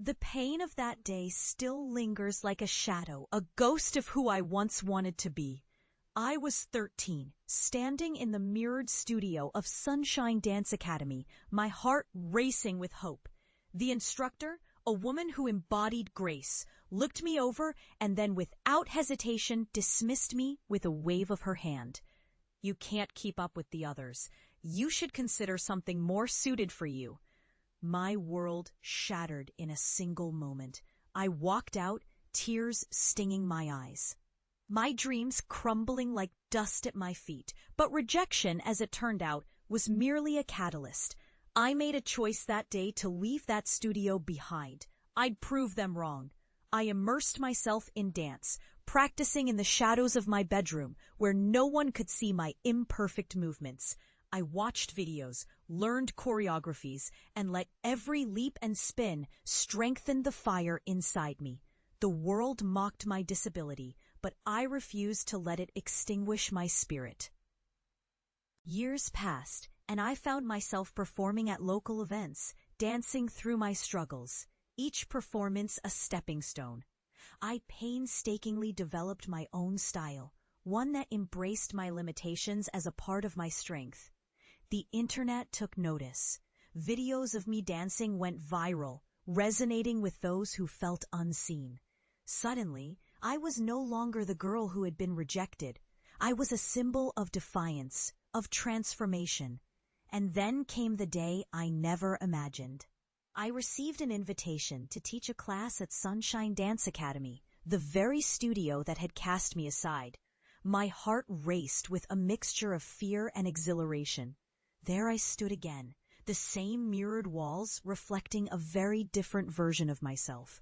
The pain of that day still lingers like a shadow, a ghost of who I once wanted to be. I was 13, standing in the mirrored studio of Sunshine Dance Academy, my heart racing with hope. The instructor, a woman who embodied grace, looked me over and then without hesitation dismissed me with a wave of her hand. "You can't keep up with the others. You should consider something more suited for you." My world shattered in a single moment. I walked out, tears stinging my eyes. My dreams crumbling like dust at my feet, but rejection, as it turned out, was merely a catalyst. I made a choice that day to leave that studio behind. I'd prove them wrong. I immersed myself in dance, practicing in the shadows of my bedroom, where no one could see my imperfect movements. I watched videos, learned choreographies, and let every leap and spin strengthen the fire inside me. The world mocked my disability, but I refused to let it extinguish my spirit. Years passed, and I found myself performing at local events, dancing through my struggles, each performance a stepping stone. I painstakingly developed my own style, one that embraced my limitations as a part of my strength. The internet took notice. Videos of me dancing went viral, resonating with those who felt unseen. Suddenly, I was no longer the girl who had been rejected. I was a symbol of defiance, of transformation. And then came the day I never imagined. I received an invitation to teach a class at Sunshine Dance Academy, the very studio that had cast me aside. My heart raced with a mixture of fear and exhilaration. There I stood again, the same mirrored walls reflecting a very different version of myself.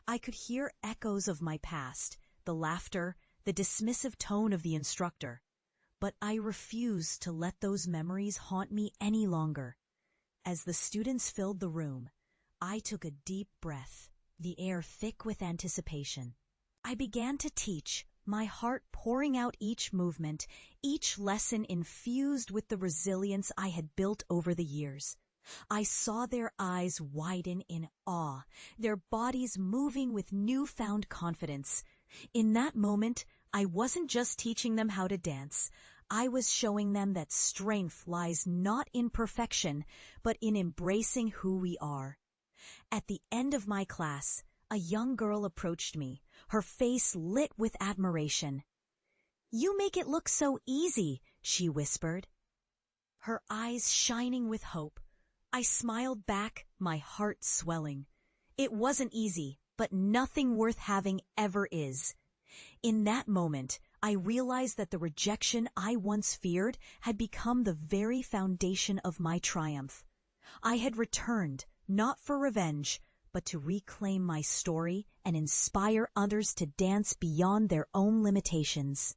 I could hear echoes of my past, the laughter, the dismissive tone of the instructor. But I refused to let those memories haunt me any longer. As the students filled the room, I took a deep breath, the air thick with anticipation. I began to teach, my heart pouring out each movement, each lesson infused with the resilience I had built over the years. I saw their eyes widen in awe, their bodies moving with newfound confidence. In that moment, I wasn't just teaching them how to dance. I was showing them that strength lies not in perfection, but in embracing who we are. At the end of my class, a young girl approached me, her face lit with admiration. "You make it look so easy," she whispered, her eyes shining with hope. I smiled back, my heart swelling. It wasn't easy, but nothing worth having ever is. In that moment, I realized that the rejection I once feared had become the very foundation of my triumph. I had returned, not for revenge, but to reclaim my story and inspire others to dance beyond their own limitations.